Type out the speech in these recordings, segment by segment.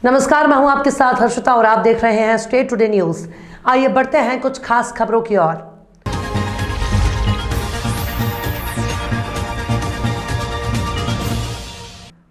नमस्कार, मैं हूं आपके साथ हर्षिता और आप देख रहे हैं स्टेट टुडे न्यूज। आइए बढ़ते हैं कुछ खास खबरों की ओर।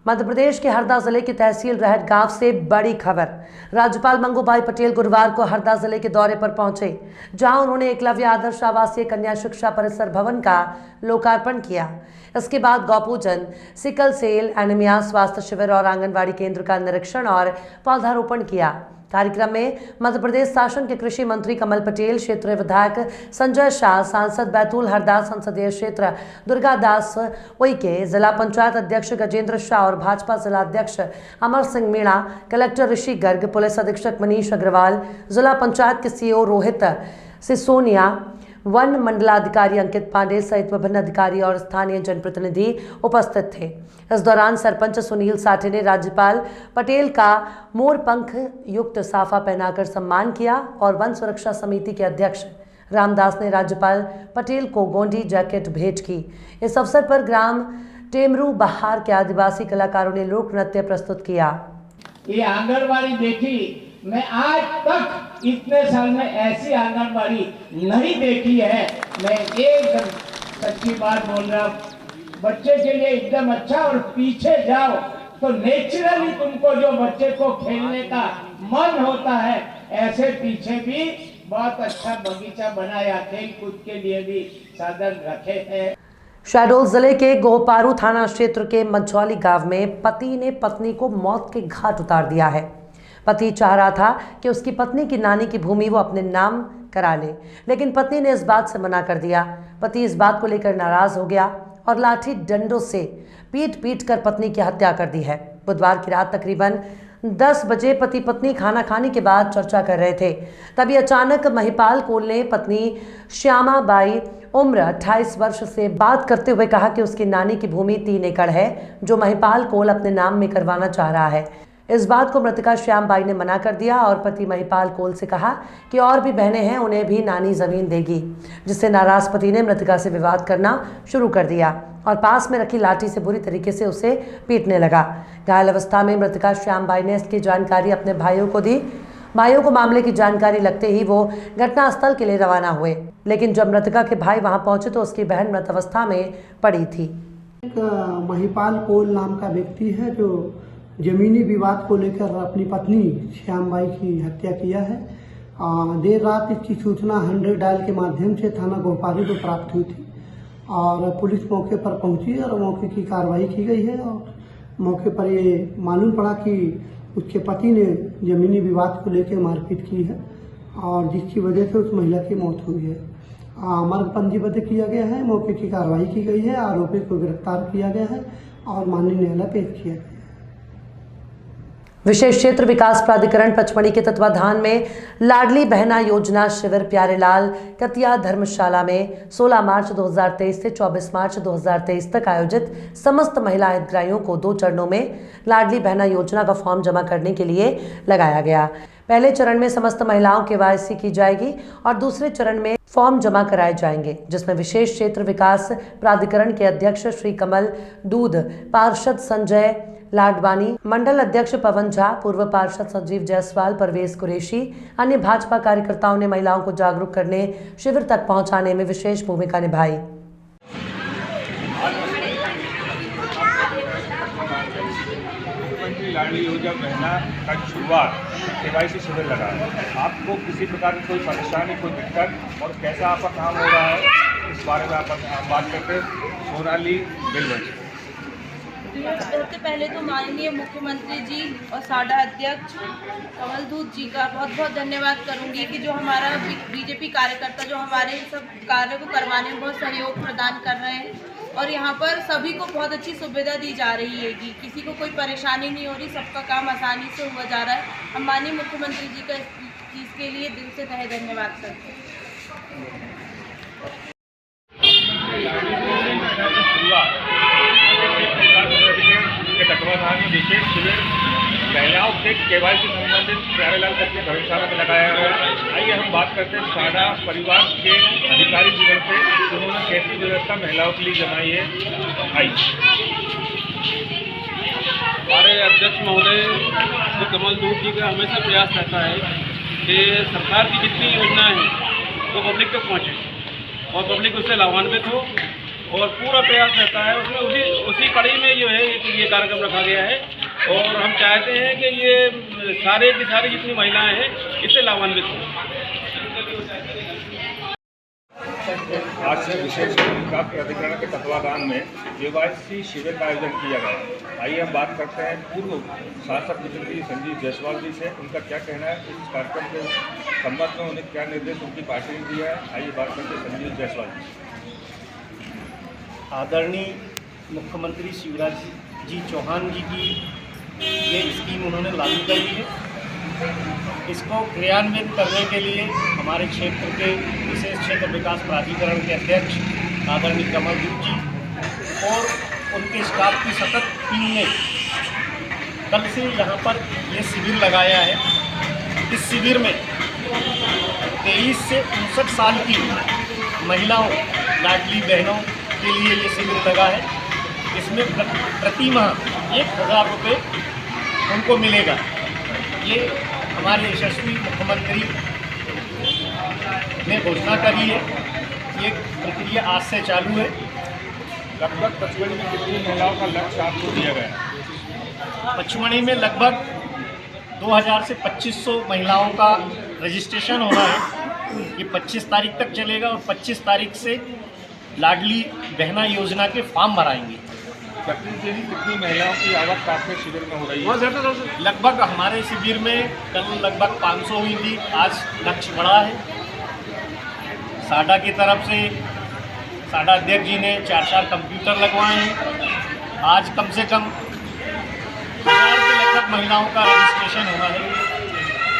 मध्य प्रदेश के हरदा जिले के तहसील रहट गांव से बड़ी खबर। राज्यपाल मंगू भाई पटेल गुरुवार को हरदा जिले के दौरे पर पहुंचे, जहां उन्होंने एकलव्य आदर्श आवासीय कन्या शिक्षा परिसर भवन का लोकार्पण किया। इसके बाद गौपूजन, सिकल सेल एनीमिया स्वास्थ्य शिविर और आंगनबाड़ी केंद्र का निरीक्षण और पौधारोपण किया। कार्यक्रम में मध्य प्रदेश शासन के कृषि मंत्री कमल पटेल, क्षेत्रीय विधायक संजय शाह, सांसद बैतूल हरदा संसदीय क्षेत्र दुर्गादास उइके, जिला पंचायत अध्यक्ष गजेंद्र शाह और भाजपा जिला अध्यक्ष अमर सिंह मीणा, कलेक्टर ऋषि गर्ग, पुलिस अधीक्षक मनीष अग्रवाल, जिला पंचायत के सीईओ रोहित सिसोनिया, वन मंडलाधिकारी अंकित पांडे सहित विभिन्न अधिकारी और स्थानीय जनप्रतिनिधि उपस्थित थे। इस दौरान सरपंच सुनील साठे ने राज्यपाल पटेल का मोर पंख युक्त साफा पहनाकर सम्मान किया और वन सुरक्षा समिति के अध्यक्ष रामदास ने राज्यपाल पटेल को गोंडी जैकेट भेंट की। इस अवसर पर ग्राम टेमरू बहार के आदिवासी कलाकारों ने लोक नृत्य प्रस्तुत किया। ये आंगनबाड़ी देखी, मैं आज तक इतने साल में ऐसी आंगनबाड़ी नहीं देखी है। मैं एकदम सच्ची बात बोल रहा हूँ, बच्चे के लिए एकदम अच्छा। और पीछे जाओ तो नेचुरली तुमको जो बच्चे को खेलने का मन होता है, ऐसे पीछे भी बहुत अच्छा बगीचा बनाया, खेल कूद के लिए भी साधन रखे हैं। शहडोल जिले के गोहपारू थाना क्षेत्र के मझौली गांव में पति ने पत्नी को मौत के घाट उतार दिया है। पति चाह रहा था कि उसकी पत्नी की नानी की भूमि वो अपने नाम करा ले, लेकिन पत्नी ने इस बात से मना कर दिया। पति इस बात को लेकर नाराज हो गया और लाठी डंडों से पीट कर पत्नी की हत्या कर दी है। बुधवार की रात तकरीबन 10 बजे पति पत्नी खाना खाने के बाद चर्चा कर रहे थे, तभी अचानक महिपाल कोल ने पत्नी श्यामा बाई उम्र 28 वर्ष से बात करते हुए कहा कि उसकी नानी की भूमि 3 एकड़ है जो महिपाल कोल अपने नाम में करवाना चाह रहा है। इस बात को मृतका श्याम बाई ने मना कर दिया और पति महिपाल कोल से कहा कि और भी बहनें हैं, उन्हें भी नानी जमीन देगी, जिससे नाराज पति ने मृतका से विवाद करना शुरू कर दिया और पास में रखी लाठी से बुरी तरीके से उसे पीटने लगा। घायल अवस्था में मृतका श्याम बाई ने इसकी जानकारी अपने भाइयों को दी। भाइयों को मामले की जानकारी लगते ही वो घटनास्थल के लिए रवाना हुए, लेकिन जब मृतका के भाई वहां पहुंचे तो उसकी बहन मृत अवस्था में पड़ी थी। एक महिपाल कोल नाम का व्यक्ति है जो जमीनी विवाद को लेकर अपनी पत्नी श्याम बाई की हत्या किया है। देर रात इसकी सूचना 100 डायल के माध्यम से थाना गोहपारू को प्राप्त हुई थी और पुलिस मौके पर पहुंची और मौके की कार्रवाई की गई है। और मौके पर ये मालूम पड़ा कि उसके पति ने जमीनी विवाद को लेकर मारपीट की है और जिसकी वजह से उस महिला की मौत हुई है। मर्ग पंजीबद्ध किया गया है, मौके की कार्रवाई की गई है, आरोपी को गिरफ्तार किया गया है और माननीय न्यायालय पेश किया गया है। विशेष क्षेत्र विकास प्राधिकरण पचमढ़ी के तत्वाधान में लाडली बहना योजना शिविर प्यारेलाल कतिया धर्मशाला में 16 मार्च 2023 से 24 मार्च 2023 तक आयोजित समस्त महिला हितग्राहियों को 2 चरणों में लाडली बहना योजना का फॉर्म जमा करने के लिए लगाया गया। पहले चरण में समस्त महिलाओं के KYC की जाएगी और दूसरे चरण में फॉर्म जमा कराए जाएंगे, जिसमें विशेष क्षेत्र विकास प्राधिकरण के अध्यक्ष श्री कमल दूध, पार्षद संजय लाडवानी, मंडल अध्यक्ष पवन झा, पूर्व पार्षद संजीव जायसवाल, परवेज कुरैशी, अन्य भाजपा कार्यकर्ताओं ने महिलाओं को जागरूक करने, शिविर तक पहुंचाने में विशेष भूमिका निभाई। लाडली योजना बहना का शुरुआत KYC शिविर लगा है। आपको किसी प्रकार की कोई परेशानी, कोई दिक्कत और कैसा आपका काम हो रहा है, इस बारे में आप बात करते हैं। सोनाली बिलवंश। सबसे पहले तो माननीय मुख्यमंत्री जी और साडा अध्यक्ष कमल दूध जी का बहुत बहुत धन्यवाद करूंगी कि जो हमारा बीजेपी कार्यकर्ता जो हमारे सब कार्य को करवाने में बहुत सहयोग प्रदान कर रहे हैं और यहाँ पर सभी को बहुत अच्छी सुविधा दी जा रही है कि किसी को कोई परेशानी नहीं हो रही, सबका काम आसानी से हुआ जा रहा है। हम माननीय मुख्यमंत्री जी का इसके लिए दिल से तहे धन्यवाद करते हैं। तत्वाधान में विशेष शिविर महिलाओं के KYC संबंधित प्यारेलाल करके धर्मशाला में लगाया गया है। आइए हम बात करते हैं साडा परिवार के अधिकारी जीवन से, उन्होंने कैसी व्यवस्था महिलाओं के लिए जमाई है। आइए। हमारे अध्यक्ष महोदय कमल दूत जी का हमेशा प्रयास रहता है कि सरकार की जितनी योजनाएं हैं वो पब्लिक तक पहुँचे और पब्लिक उससे लाभान्वित हो, और पूरा प्रयास रहता है उसमें। उसी कड़ी में जो है ये कार्यक्रम रखा गया है, और हम चाहते हैं कि ये सारे की सारी जितनी महिलाएं हैं इससे लाभान्वित हों। आज से विशेष विकास प्राधिकरण के तत्वाधान में केवाईसी शिविर का आयोजन किया गया। आइए हम बात करते हैं पूर्व शासक प्रतिनिधि संजीव जायसवाल जी से। उनका क्या कहना है इस कार्यक्रम के संबंध में, उन्हें क्या निर्देश उनकी पार्टी ने दिया है। आइए बात करते हैं संजीव जायसवाल जी। आदरणीय मुख्यमंत्री शिवराज जी चौहान जी की ये स्कीम उन्होंने लागू करी है। इसको क्रियान्वित करने के लिए हमारे क्षेत्र के विशेष क्षेत्र विकास प्राधिकरण के अध्यक्ष आदरणीय कमल दूत जी और उनके स्टाफ की सतत टीम ने कल से यहाँ पर ये शिविर लगाया है। इस शिविर में 23 से 59 साल की महिलाओं, लाडली बहनों के लिए ये शिविर लगा है। इसमें प्रति माह 1000 रुपये उनको मिलेगा। ये हमारे यशस्वी मुख्यमंत्री ने घोषणा करी है। ये प्रक्रिया आज से चालू है। लगभग पचमढ़ी में कितनी महिलाओं का लक्ष्य आपको दिया गया है? पचमढ़ी में लगभग 2000 से 2500 महिलाओं का रजिस्ट्रेशन होना है। ये 25 तारीख तक चलेगा और 25 तारीख से लाडली बहना योजना के फॉर्म भराएंगे। प्रतिदिन कितनी महिलाओं की आवक आपके शिविर में हो रही है? लगभग हमारे शिविर में कल लगभग 500 हुई थी, आज लक्ष्य बढ़ा है। साडा की तरफ से साडा अध्यक्ष जी ने 4 कंप्यूटर लगवाए हैं। आज कम से कम 1000 के लगभग महिलाओं का रजिस्ट्रेशन होना है।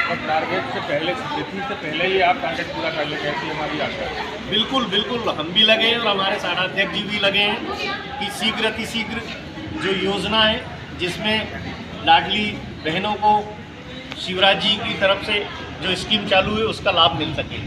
और टारगेट से पहले, तिथि से पहले ही आप टारगेट पूरा कर लेंगे, ऐसी हमारी आशा है। बिल्कुल बिल्कुल, हम भी लगे हैं और हमारे साडा अध्यक्ष जी भी लगे हैं कि शीघ्र अतिशीघ्र जो योजना है जिसमें लाडली बहनों को शिवराज जी की तरफ से जो स्कीम चालू है उसका लाभ मिल सके।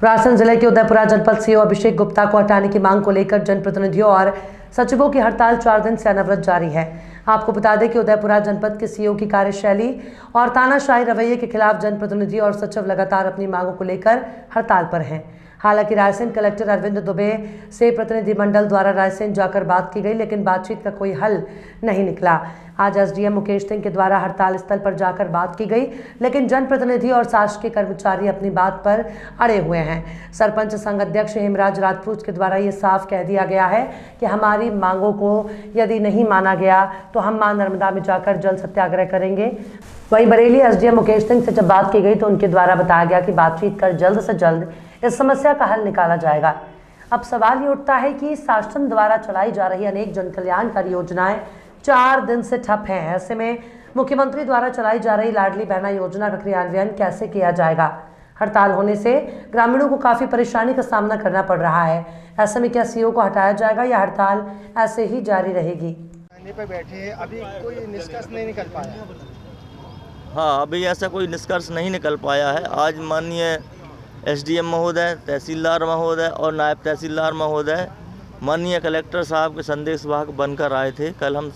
रायसेन जिले के उदयपुरा जनपद सीओ अभिषेक गुप्ता को हटाने की मांग को लेकर जनप्रतिनिधियों और सचिवों की हड़ताल 4 दिन से अनवरत जारी है। आपको बता दें कि उदयपुरा जनपद के सीओ की कार्यशैली और तानाशाही रवैये के खिलाफ जनप्रतिनिधि और सचिव लगातार अपनी मांगों को लेकर हड़ताल पर हैं। हालांकि रायसेन कलेक्टर अरविंद दुबे से प्रतिनिधिमंडल द्वारा रायसेन जाकर बात की गई, लेकिन बातचीत का कोई हल नहीं निकला। आज एसडीएम मुकेश सिंह के द्वारा हड़ताल स्थल पर जाकर बात की गई, लेकिन जनप्रतिनिधि और शासकीय कर्मचारी अपनी बात पर अड़े हुए हैं। सरपंच संघ अध्यक्ष हेमराज राजपूत के द्वारा ये साफ कह दिया गया है कि हमारी मांगों को यदि नहीं माना गया तो हम मां नर्मदा में जाकर जल सत्याग्रह करेंगे। वहीं बरेली एसडीएम मुकेश सिंह से जब बात की गई तो उनके द्वारा बताया गया कि बातचीत कर जल्द से जल्द इस समस्या का हल निकाला जाएगा। अब सवाल ये उठता है कि शासन द्वारा चलाई जा रही अनेक जन कल्याणकारी योजनाएं 4 दिन से ठप हैं। ऐसे में मुख्यमंत्री द्वारा चलाई जा रही लाडली बहना योजना का क्रियान्वयन कैसे किया जाएगा? हड़ताल होने से ग्रामीणों को काफ़ी परेशानी का सामना करना पड़ रहा है। ऐसे में क्या सीओ को हटाया जाएगा या हड़ताल ऐसे ही जारी रहेगी? पे बैठे हैं, अभी कोई निष्कर्ष नहीं निकल पाया। हाँ, अभी ऐसा कोई निष्कर्ष नहीं निकल पाया है। आज माननीय एसडीएम महोदय, तहसीलदार महोदय और नायब तहसीलदार महोदय माननीय कलेक्टर साहब के संदेश वाहक बनकर आए थे। कल हम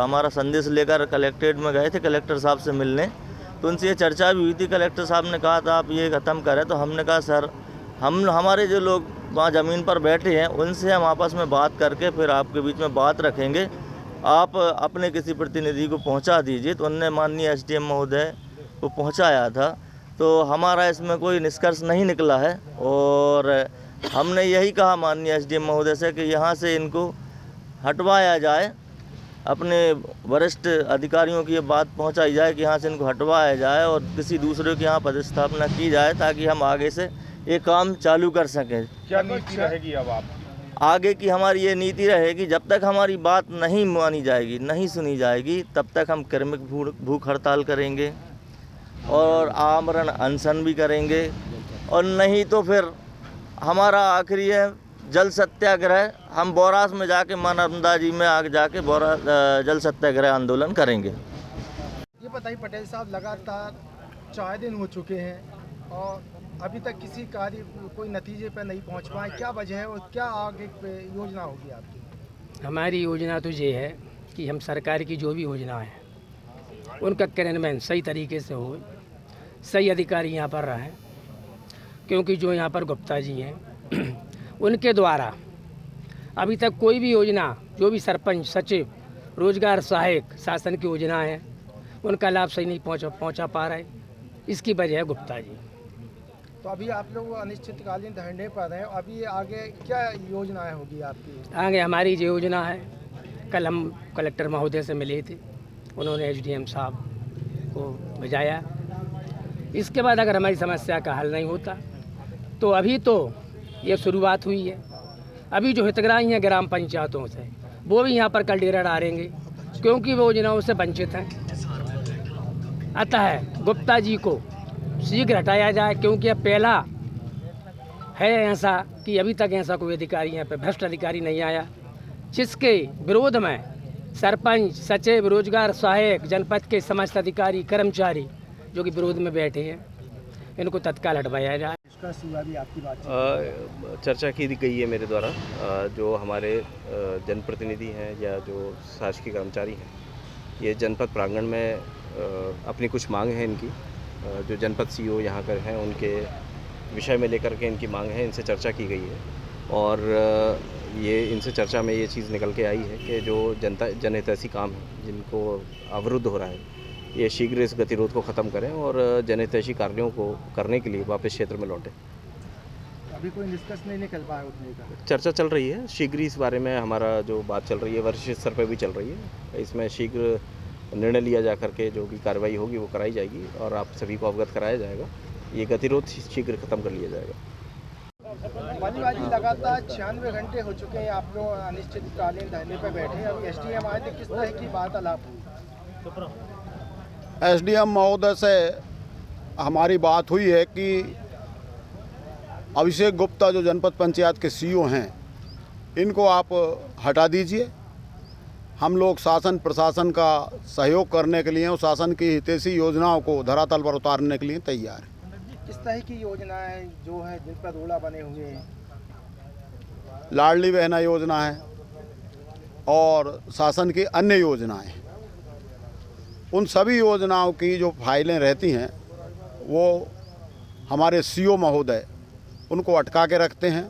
हमारा संदेश लेकर कलेक्ट्रेट में गए थे कलेक्टर साहब से मिलने, तो उनसे ये चर्चा भी हुई थी। कलेक्टर साहब ने कहा था आप ये ख़त्म करें, तो हमने कहा सर हमारे जो लोग वहाँ ज़मीन पर बैठे हैं उनसे हम आपस में बात करके फिर आपके बीच में बात रखेंगे, आप अपने किसी प्रतिनिधि को पहुँचा दीजिए। तो उनने माननीय एसडीएम महोदय को पहुँचाया था, तो हमारा इसमें कोई निष्कर्ष नहीं निकला है। और हमने यही कहा माननीय एसडीएम महोदय से कि यहाँ से इनको हटवाया जाए, अपने वरिष्ठ अधिकारियों की ये बात पहुँचाई जाए कि यहाँ से इनको हटवाया जाए और किसी दूसरे के यहाँ पदस्थापना की जाए, ताकि हम आगे से ये काम चालू कर सकें। क्या नीति रहेगी अब आप? आगे की हमारी ये नीति रहेगी, जब तक हमारी बात नहीं मानी जाएगी, नहीं सुनी जाएगी, तब तक हम क्रमिक भूख हड़ताल करेंगे और आमरण अनशन भी करेंगे, और नहीं तो फिर हमारा आखिरी है जल सत्याग्रह। हम बोरास में जाके मां नर्मदा जी में आगे जाके जल सत्याग्रह आंदोलन करेंगे। ये बताइए पटेल साहब, लगातार 4 दिन हो चुके हैं और अभी तक किसी कार्य कोई नतीजे पर नहीं पहुंच पाए, क्या वजह है और क्या आगे पे योजना होगी आपकी? हमारी योजना तो ये है कि हम सरकार की जो भी योजना है उनका क्रियान्वयन सही तरीके से हो, सही अधिकारी यहाँ पर रहें, क्योंकि जो यहाँ पर गुप्ता जी हैं उनके द्वारा अभी तक कोई भी योजना, जो भी सरपंच, सचिव, रोजगार सहायक शासन की योजना है उनका लाभ सही नहीं पहुँचा पा रहे। इसकी वजह है गुप्ता जी। तो अभी आप लोग अनिश्चितकालीन धरने पर हैं, अभी आगे क्या योजनाएं होगी आपकी? आगे हमारी जो योजना है, कल हम कलेक्टर महोदय से मिले थे, उन्होंने एसडीएम साहब को भेजाया। इसके बाद अगर हमारी समस्या का हल नहीं होता तो अभी तो ये शुरुआत हुई है, अभी जो हितग्राही हैं ग्राम पंचायतों से वो भी यहाँ पर कल डेरा डालेंगे, क्योंकि वो योजनाओं से वंचित हैं। अतः गुप्ता जी को शीघ्र हटाया जाए, क्योंकि अब पहला है ऐसा कि अभी तक ऐसा कोई अधिकारी यहाँ पे भ्रष्ट अधिकारी नहीं आया, जिसके विरोध में सरपंच, सचिव, रोजगार सहायक, जनपद के समस्त अधिकारी, कर्मचारी जो कि विरोध में बैठे हैं, इनको तत्काल हटवाया जाए। इसका सिवा भी आपकी बात चर्चा की गई है मेरे द्वारा। जो हमारे जनप्रतिनिधि हैं या जो शासकीय कर्मचारी हैं, ये जनपद प्रांगण में अपनी कुछ मांग है इनकी, जो जनपद सीईओ यहाँ कर हैं उनके विषय में लेकर के इनकी मांग है, इनसे चर्चा की गई है। और ये इनसे चर्चा में ये चीज़ निकल के आई है कि जो जनहितैषी काम है जिनको अवरुद्ध हो रहा है, ये शीघ्र इस गतिरोध को ख़त्म करें और जनहितैषी कार्यों को करने के लिए वापस क्षेत्र में लौटें। अभी कोई निष्कर्ष नहीं निकल पाया उठने का? चर्चा चल रही है, शीघ्र इस बारे में हमारा जो बात चल रही है वरिष्ठ स्तर पर भी चल रही है। इसमें शीघ्र निर्णय लिया जा करके जो भी कार्रवाई होगी वो कराई जाएगी और आप सभी को अवगत कराया जाएगा। ये गतिरोध शीघ्र खत्म कर लिया जाएगा। बाजी लगातार 96 घंटे हो चुके हैं, आप लोग अनिश्चितकालीन धरने पर बैठे हैं। अभी एसडीएम आए थे, किस तरह की बात आलाप हुई? एसडीएम महोदय से हमारी बात हुई है कि अभिषेक गुप्ता जो जनपद पंचायत के सीईओ हैं, इनको आप हटा दीजिए। हम लोग शासन प्रशासन का सहयोग करने के लिए और शासन की हितैषी योजनाओं को धरातल पर उतारने के लिए तैयार है। किस तरह की योजनाएं जो है जिन पर रोड़ा बने हुए हैं? लाडली बहना योजना है और शासन की अन्य योजनाएं, उन सभी योजनाओं की जो फाइलें रहती हैं वो हमारे सीईओ महोदय उनको अटका के रखते हैं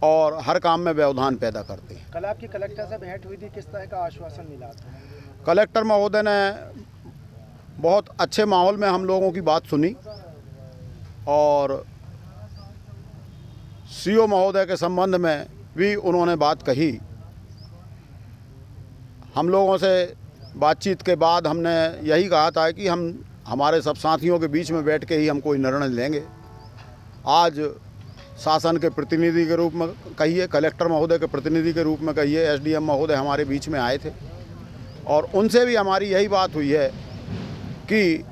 और हर काम में व्यवधान पैदा करते हैं। कल आपकी कलेक्टर से भेंट हुई थी, किस तरह का आश्वासन मिला था? कलेक्टर महोदय ने बहुत अच्छे माहौल में हम लोगों की बात सुनी और सीईओ महोदय के संबंध में भी उन्होंने बात कही। हम लोगों से बातचीत के बाद हमने यही कहा था कि हम हमारे सब साथियों के बीच में बैठ के ही हम कोई निर्णय लेंगे। आज शासन के प्रतिनिधि के रूप में कहिए, कलेक्टर महोदय के प्रतिनिधि के रूप में कहिए, एसडीएम महोदय हमारे बीच में आए थे और उनसे भी हमारी यही बात हुई है कि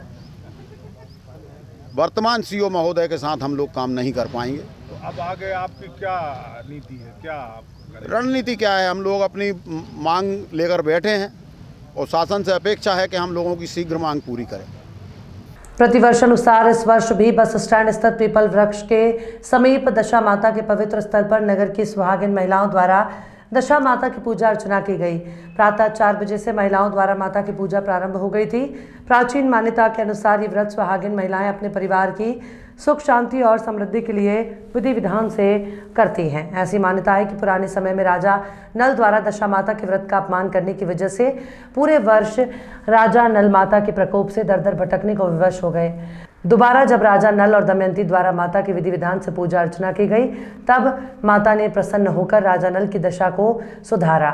वर्तमान सीईओ महोदय के साथ हम लोग काम नहीं कर पाएंगे। तो अब आगे आपकी क्या नीति है, क्या रणनीति क्या है? हम लोग अपनी मांग लेकर बैठे हैं और शासन से अपेक्षा है कि हम लोगों की शीघ्र मांग पूरी करें। प्रतिवर्ष अनुसार इस वर्ष भी बस स्टैंड स्थित पीपल वृक्ष के समीप दशा माता के पवित्र स्थल पर नगर की सुहागिन महिलाओं द्वारा दशा माता की पूजा अर्चना की गई। प्रातः 4 बजे से महिलाओं द्वारा माता की पूजा प्रारंभ हो गई थी। प्राचीन मान्यता के अनुसार ये व्रत सुहागिन महिलाएं अपने परिवार की सुख शांति और समृद्धि के लिए विधि विधान से करती हैं। ऐसी मान्यता है कि पुराने समय में राजा नल द्वारा दशा माता के व्रत का अपमान करने की वजह से पूरे वर्ष राजा नल माता के प्रकोप से दर दर भटकने को विवश हो गए। दोबारा जब राजा नल और दमयंती द्वारा माता के विधि विधान से पूजा अर्चना की गई, तब माता ने प्रसन्न होकर राजा नल की दशा को सुधारा।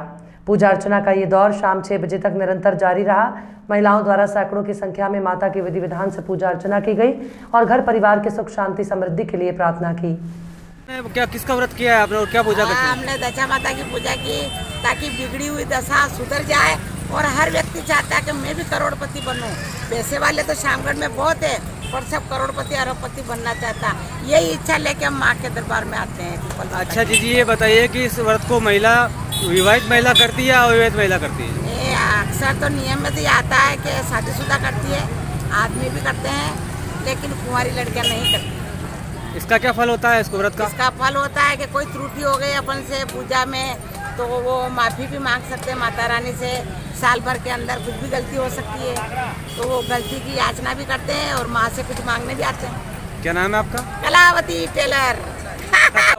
पूजा अर्चना का ये दौर शाम 6 बजे तक निरंतर जारी रहा। महिलाओं द्वारा सैकड़ों की संख्या में माता के विधि विधान से पूजा अर्चना की गई और घर परिवार के सुख शांति समृद्धि के लिए प्रार्थना की। क्या किसका व्रत किया है आपने और क्या पूजा करते हैं? हमने दशा माता की पूजा की ताकि बिगड़ी हुई दशा सुधर जाए और हर व्यक्ति चाहता है कि मैं भी करोड़पति बनूं। पैसे वाले तो शामगढ़ में बहुत है, पर सब करोड़पति अरबपति बनना चाहता। यही इच्छा लेके हम माँ के दरबार में आते हैं। अच्छा जी, ये बताइए कि इस व्रत को महिला विवाहित महिला करती है या अविवाहित महिला करती है? अक्सर तो नियम में तो आता है कि शादीशुदा करती है, आदमी भी करते हैं, लेकिन कुंवारी लड़कियां नहीं करती। इसका क्या फल होता है इसको व्रत का? इसका फल होता है कि कोई त्रुटि हो गई अपन से पूजा में तो वो माफ़ी भी मांग सकते हैं माता रानी से। साल भर के अंदर कुछ भी गलती हो सकती है, तो वो गलती की याचना भी करते हैं और माँ से कुछ मांगने भी आते हैं। क्या नाम है आपका? कलावती टेलर।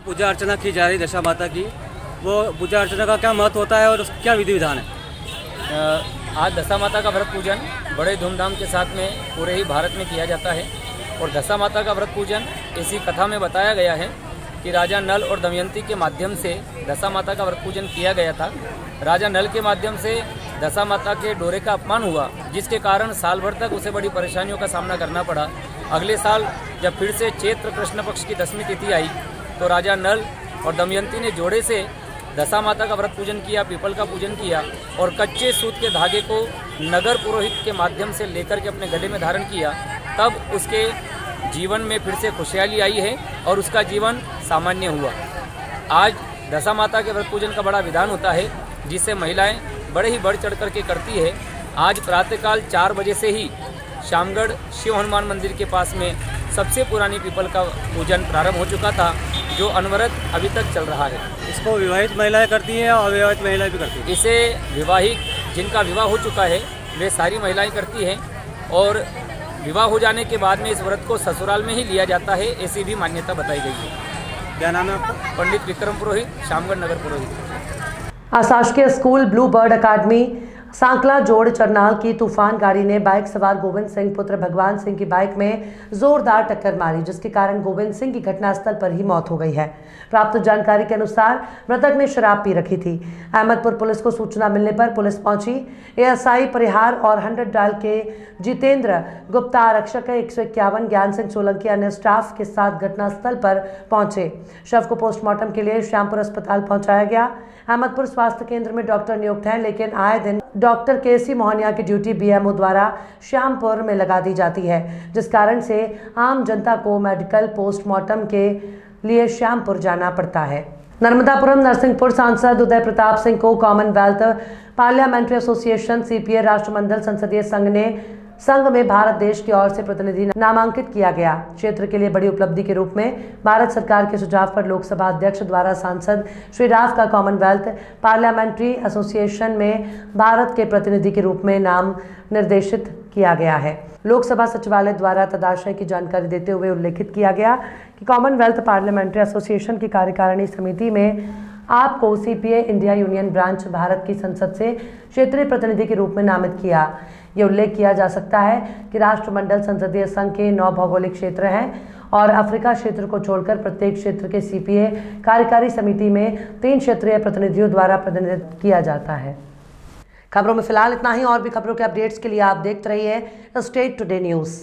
पूजा अर्चना की जा रही दशा माता की, वो पूजा अर्चना का क्या महत्व होता है और उसका क्या विधि विधान है? आज दशा माता का व्रत पूजन बड़े धूमधाम के साथ में पूरे ही भारत में किया जाता है। और दशा माता का व्रत पूजन इसी कथा में बताया गया है कि राजा नल और दमयंती के माध्यम से दशा माता का व्रत पूजन किया गया था। राजा नल के माध्यम से दशा माता के डोरे का अपमान हुआ, जिसके कारण साल भर तक उसे बड़ी परेशानियों का सामना करना पड़ा। अगले साल जब फिर से चैत्र कृष्ण पक्ष की 10वीं तिथि आई तो राजा नल और दमयंती ने जोड़े से दशा माता का व्रत पूजन किया, पीपल का पूजन किया और कच्चे सूत के धागे को नगर पुरोहित के माध्यम से लेकर के अपने गले में धारण किया। तब उसके जीवन में फिर से खुशहाली आई है और उसका जीवन सामान्य हुआ। आज दशा माता के व्रत पूजन का बड़ा विधान होता है, जिससे महिलाएं बड़े ही बढ़ चढ़ करके करती है। आज प्रातःकाल 4 बजे से ही शामगढ़ शिव हनुमान मंदिर के पास में सबसे पुरानी पीपल का पूजन प्रारंभ हो चुका था, जो अनवरत अभी तक चल रहा है। इसको विवाहित महिलाएं करती हैं और अविवाहित महिलाएं भी करती हैं? इसे विवाहित, जिनका विवाह हो चुका है, वे सारी महिलाएं करती हैं और विवाह हो जाने के बाद में इस व्रत को ससुराल में ही लिया जाता है, ऐसी भी मान्यता बताई गई है। क्या नाम है आपका? पंडित विक्रम पुरोहित, शामगढ़ नगर पुरोहित। अशासकीय स्कूल ब्लू बर्ड अकादमी सांकला जोड़ चरनाल की तूफान गाड़ी ने बाइक सवार गोविंद सिंह पुत्र भगवान सिंह की बाइक में जोरदार टक्कर मारी, जिसके कारण गोविंद सिंह की घटनास्थल पर ही मौत हो गई है। प्राप्त जानकारी के अनुसार मृतक ने शराब पी रखी थी। अहमदपुर पुलिस को सूचना मिलने पर पुलिस पहुंची। एएसआई परिहार और 100 डायल के जितेंद्र गुप्ता, आरक्षक 151 ज्ञान सिंह सोलंकी अन्य स्टाफ के साथ घटनास्थल पर पहुंचे। शव को पोस्टमार्टम के लिए श्यामपुर अस्पताल पहुंचाया गया। अहमदपुर स्वास्थ्य केंद्र में डॉक्टर नियुक्त हैं, लेकिन आए दिन डॉक्टर केसी मोहनिया की ड्यूटी बीएमओ द्वारा श्यामपुर में लगा दी जाती है, जिस कारण से आम जनता को मेडिकल पोस्टमार्टम के लिए श्यामपुर जाना पड़ता है। नर्मदापुरम नरसिंहपुर सांसद उदय प्रताप सिंह को कॉमनवेल्थ पार्लियामेंट्री एसोसिएशन सीपीए राष्ट्रमंडल संसदीय संघ में भारत देश की ओर से प्रतिनिधि नामांकित किया गया। क्षेत्र के लिए बड़ी उपलब्धि के रूप में भारत सरकार के सुझाव पर लोकसभा अध्यक्ष द्वारा सांसद श्री राव का कॉमनवेल्थ पार्लियामेंट्री एसोसिएशन में भारत के प्रतिनिधि के रूप में नाम निर्देशित किया गया है। लोकसभा सचिवालय द्वारा तदाशय की जानकारी देते हुए उल्लेखित किया गया कि कॉमनवेल्थ पार्लियामेंट्री एसोसिएशन की कार्यकारिणी समिति में आपको CPA India union branch Bharat की संसद से क्षेत्रीय प्रतिनिधि के रूप में नामित किया। ये उल्लेख किया जा सकता है कि राष्ट्रमंडल संसदीय संघ के 9 भौगोलिक क्षेत्र हैं और अफ्रीका क्षेत्र को छोड़कर प्रत्येक क्षेत्र के सीपीए कार्यकारी समिति में 3 क्षेत्रीय प्रतिनिधियों द्वारा प्रतिनिधित्व किया जाता है। खबरों में फिलहाल इतना ही। और भी खबरों के अपडेट्स के लिए आप देखते रहिए स्टेट टुडे न्यूज़।